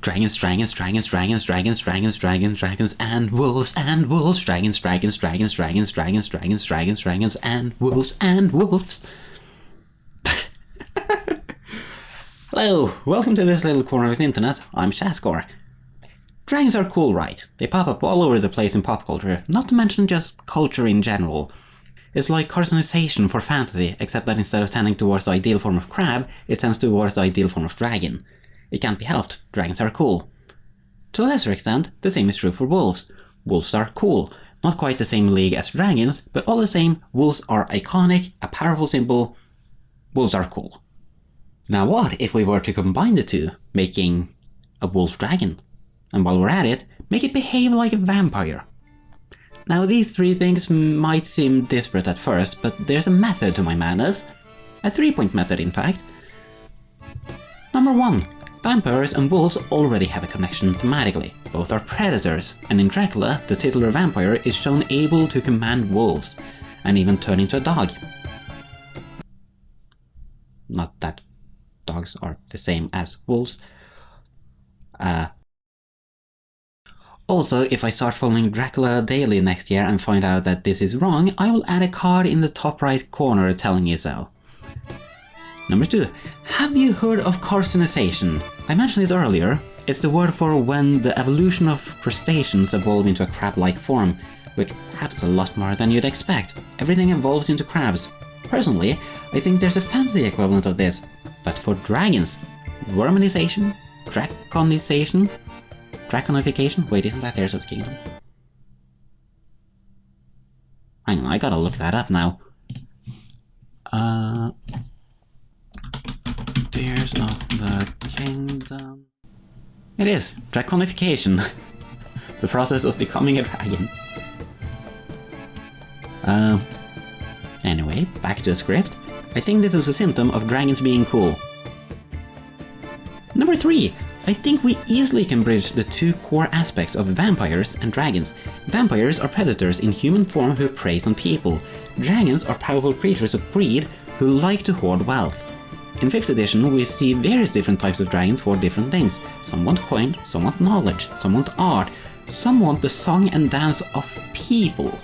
Dragons, dragons, dragons, dragons, dragons, dragons, dragons, dragons, and wolves, and wolves. Dragons, dragons, dragons, dragons, dragons, dragons, dragons, dragons, and wolves, and wolves. Hello, welcome to this little corner of the internet. I'm Shaskor. Dragons are cool, right? They pop up all over the place in pop culture, not to mention just culture in general. It's like carcinization for fantasy, except that instead of tending towards the ideal form of crab, it tends towards the ideal form of dragon. It can't be helped, dragons are cool. To a lesser extent, the same is true for wolves. Wolves are cool. Not quite the same league as dragons, but all the same, wolves are iconic, a powerful symbol. Wolves are cool. Now what if we were to combine the two, making a wolf dragon? And while we're at it, make it behave like a vampire. Now these three things might seem disparate at first, but there's a method to my madness. A 3-point method, in fact. Number 1. Vampires and wolves already have a connection thematically. Both are predators, and in Dracula, the titular vampire is shown able to command wolves, and even turn into a dog. Not that dogs are the same as wolves. Also, if I start following Dracula daily next year and find out that this is wrong, I will add a card in the top right corner telling you so. Number 2. Have you heard of carcinization? I mentioned it earlier. It's the word for when the evolution of crustaceans evolve into a crab-like form, which happens a lot more than you'd expect. Everything evolves into crabs. Personally, I think there's a fancy equivalent of this, but for dragons. Worminization? Draconization? Draconification? Wait, isn't that Tears of the Kingdom? Hang on, I gotta look that up now. Tears of the Kingdom... It is! Draconification! The process of becoming a dragon. Anyway, back to the script. I think this is a symptom of dragons being cool. Number 3. I think we easily can bridge the two core aspects of vampires and dragons. Vampires are predators in human form who prey on people. Dragons are powerful creatures of greed who like to hoard wealth. In 5th edition, we see various different types of dragons hoard different things. Some want coin, some want knowledge, some want art, some want the song and dance of people.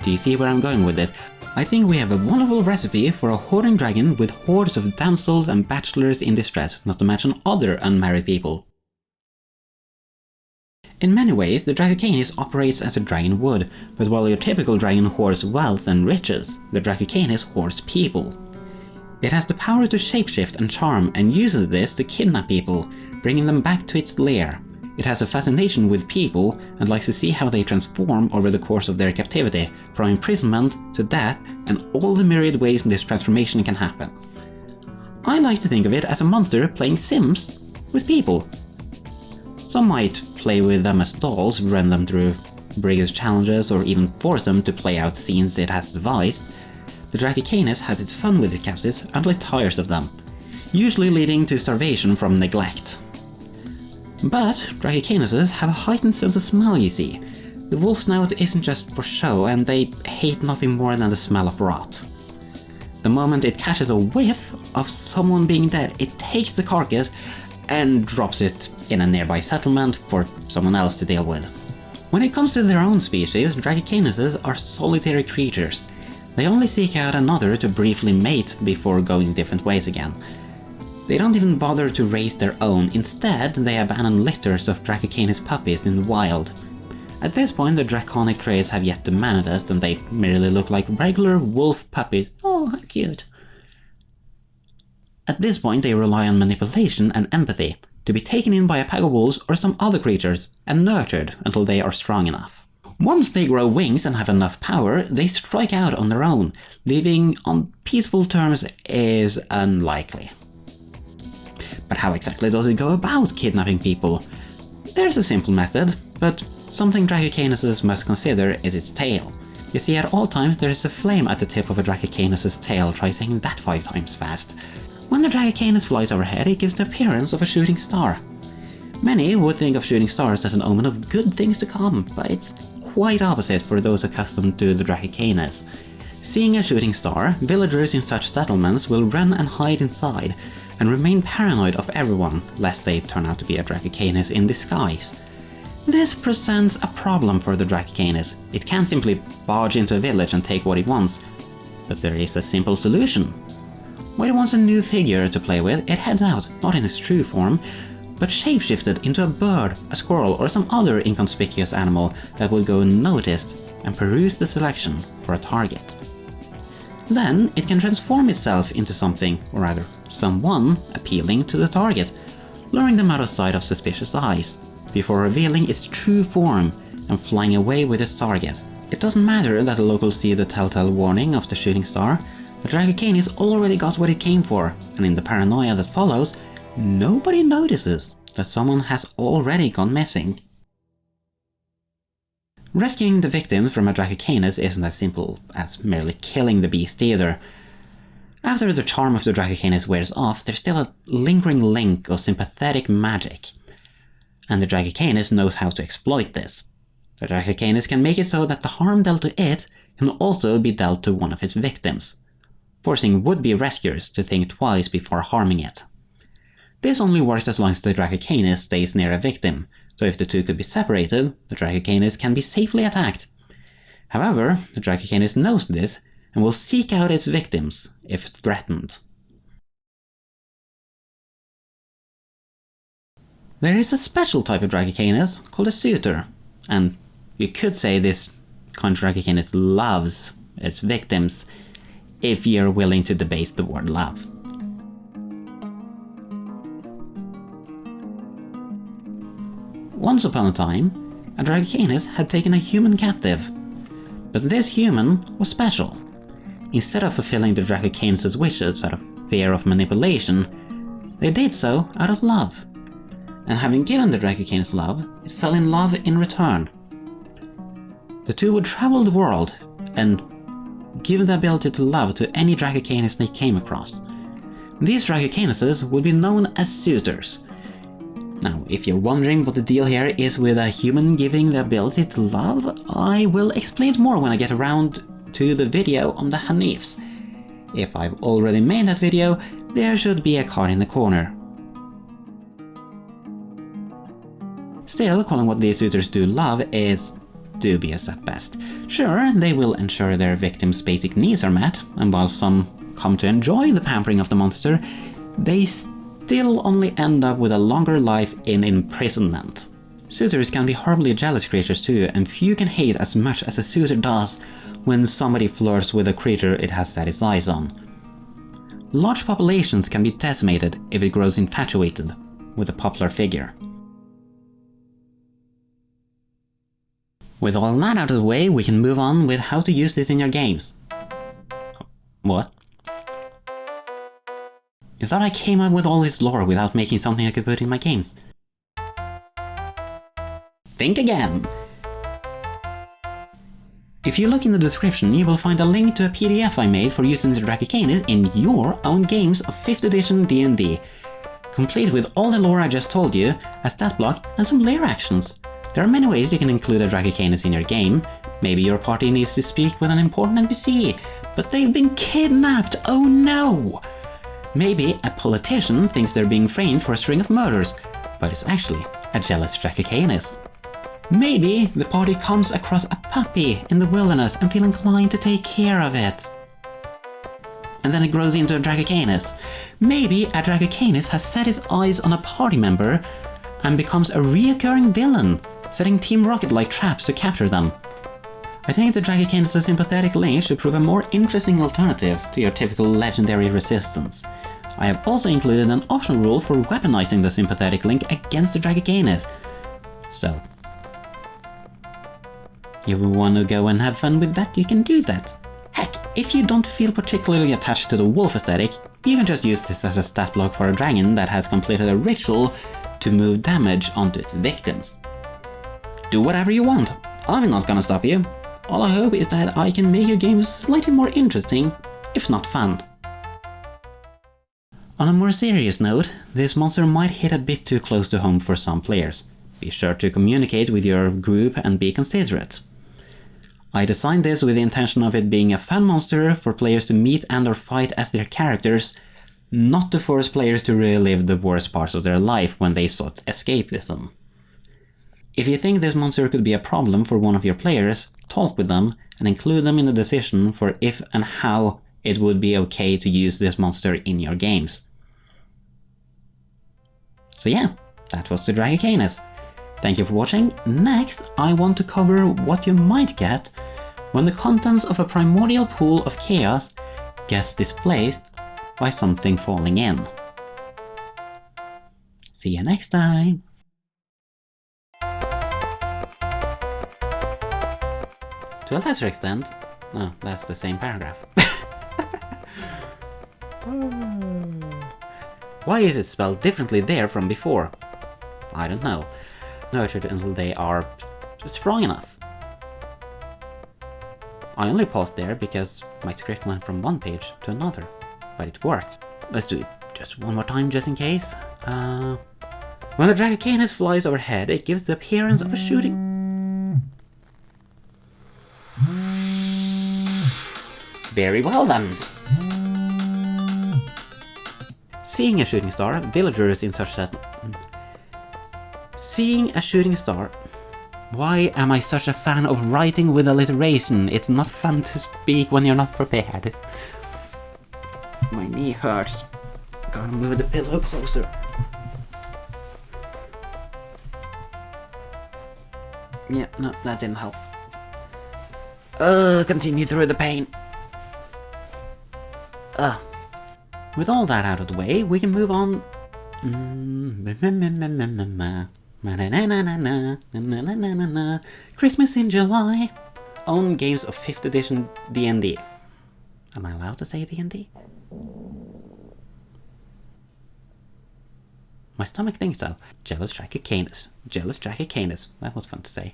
Do you see where I'm going with this? I think we have a wonderful recipe for a hoarding dragon with hordes of damsels and bachelors in distress, not to mention other unmarried people. In many ways, the Dracocanis operates as a dragon would, but while your typical dragon hoards wealth and riches, the Dracocanis hoards people. It has the power to shapeshift and charm, and uses this to kidnap people, bringing them back to its lair. It has a fascination with people, and likes to see how they transform over the course of their captivity, from imprisonment to death, and all the myriad ways this transformation can happen. I like to think of it as a monster playing Sims with people. Some might play with them as dolls, run them through rigorous challenges, or even force them to play out scenes it has devised. The Dracocanis has its fun with its captives until it tires of them, usually leading to starvation from neglect. But Dracocanises have a heightened sense of smell, you see. The wolf snout isn't just for show, and they hate nothing more than the smell of rot. The moment it catches a whiff of someone being dead, it takes the carcass and drops it in a nearby settlement for someone else to deal with. When it comes to their own species, Dracocanises are solitary creatures. They only seek out another to briefly mate before going different ways again. They don't even bother to raise their own, instead they abandon litters of Dracocanis puppies in the wild. At this point the draconic traits have yet to manifest and they merely look like regular wolf puppies. Oh, how cute. At this point they rely on manipulation and empathy, to be taken in by a pack of wolves or some other creatures, and nurtured until they are strong enough. Once they grow wings and have enough power, they strike out on their own. Living on peaceful terms is unlikely. But how exactly does it go about kidnapping people? There's a simple method, but something Dracocanises must consider is its tail. You see, at all times there is a flame at the tip of a Dracocanis' tail. Try saying that 5 times fast. When the Dracocanis flies overhead, it gives the appearance of a shooting star. Many would think of shooting stars as an omen of good things to come, but it's quite opposite for those accustomed to the Dracocanis. Seeing a shooting star, villagers in such settlements will run and hide inside, and remain paranoid of everyone, lest they turn out to be a Dracocanis in disguise. This presents a problem for the Dracocanis. It can't simply barge into a village and take what it wants, but there is a simple solution. When it wants a new figure to play with, it heads out, not in its true form, but shapeshifted into a bird, a squirrel, or some other inconspicuous animal that will go unnoticed and peruse the selection for a target. Then it can transform itself into something, or rather, someone appealing to the target, luring them out of sight of suspicious eyes, before revealing its true form and flying away with its target. It doesn't matter that the locals see the telltale warning of the shooting star, the Dracocanis already got what it came for, and in the paranoia that follows, nobody notices that someone has already gone missing. Rescuing the victims from a Dracocanis isn't as simple as merely killing the beast either. After the charm of the Dracocanis wears off, there's still a lingering link of sympathetic magic. And the Dracocanis knows how to exploit this. The Dracocanis can make it so that the harm dealt to it can also be dealt to one of its victims, forcing would-be rescuers to think twice before harming it. This only works as long as the Dracocanis stays near a victim, so if the two could be separated, the Dracocanis can be safely attacked. However, the Dracocanis knows this and will seek out its victims if threatened. There is a special type of Dracocanis called a suitor, and you could say this kind of Dracocanis loves its victims, if you're willing to debase the word love. Once upon a time, a Dracocanis had taken a human captive, but this human was special. Instead of fulfilling the Dracocanis' wishes out of fear of manipulation, they did so out of love. And having given the Dracocanis love, it fell in love in return. The two would travel the world and give the ability to love to any Dracocanis they came across. These Dracocanises would be known as suitors. Now, if you're wondering what the deal here is with a human giving the ability to love, I will explain more when I get around to the video on the Hanifs. If I've already made that video, there should be a card in the corner. Still, calling what these suitors do love is dubious at best. Sure, they will ensure their victims' basic needs are met, and while some come to enjoy the pampering of the monster, they still only end up with a longer life in imprisonment. Suitors can be horribly jealous creatures too, and few can hate as much as a suitor does when somebody flirts with a creature it has set its eyes on. Large populations can be decimated if it grows infatuated with a popular figure. With all that out of the way, we can move on with how to use this in your games. What? You thought I came up with all this lore without making something I could put in my games? Think again! If you look in the description, you will find a link to a PDF I made for using the Dracocanis in your own games of 5th edition D&D, complete with all the lore I just told you, a stat block, and some lair actions. There are many ways you can include a Dracocanis in your game. Maybe your party needs to speak with an important NPC, but they've been kidnapped, oh no! Maybe a politician thinks they're being framed for a string of murders, but it's actually a jealous Dracocanis. Maybe the party comes across a puppy in the wilderness and feel inclined to take care of it. And then it grows into a Dracocanis. Maybe a Dracocanis has set its eyes on a party member and becomes a reoccurring villain, setting Team Rocket-like traps to capture them. I think the Dracocanis' sympathetic link should prove a more interesting alternative to your typical legendary resistance. I have also included an optional rule for weaponizing the sympathetic link against the Dracocanis. So, if you want to go and have fun with that, you can do that. Heck, if you don't feel particularly attached to the wolf aesthetic, you can just use this as a stat block for a dragon that has completed a ritual to move damage onto its victims. Do whatever you want, I'm not gonna stop you. All I hope is that I can make your games slightly more interesting, if not fun. On a more serious note, this monster might hit a bit too close to home for some players. Be sure to communicate with your group and be considerate. I designed this with the intention of it being a fun monster for players to meet and or fight as their characters, not to force players to relive the worst parts of their life when they sought escapism. If you think this monster could be a problem for one of your players, talk with them and include them in the decision for if and how it would be okay to use this monster in your games. So yeah, that was the Dragocanis. Thank you for watching. Next, I want to cover what you might get when the contents of a primordial pool of chaos gets displaced by something falling in. See you next time! To a lesser extent... No, that's the same paragraph. Why is it spelled differently there from before? I don't know. Nurtured until they are strong enough. I only paused there because my script went from one page to another, but it worked. Let's do it just one more time just in case. When the Dragocanis flies overhead, it gives the appearance of a shooting... Very well then! Seeing a shooting star, villagers in such a... Seeing a shooting star... Why am I such a fan of writing with alliteration? It's not fun to speak when you're not prepared. My knee hurts. Gotta move the pillow closer. Yeah, no, that didn't help. Continue through the pain. With all that out of the way, we can move on. Christmas in July. Own games of 5th edition D&D. Am I allowed to say D&D? My stomach thinks so. Jealous Dragocanis. Jealous Dragocanis. That was fun to say.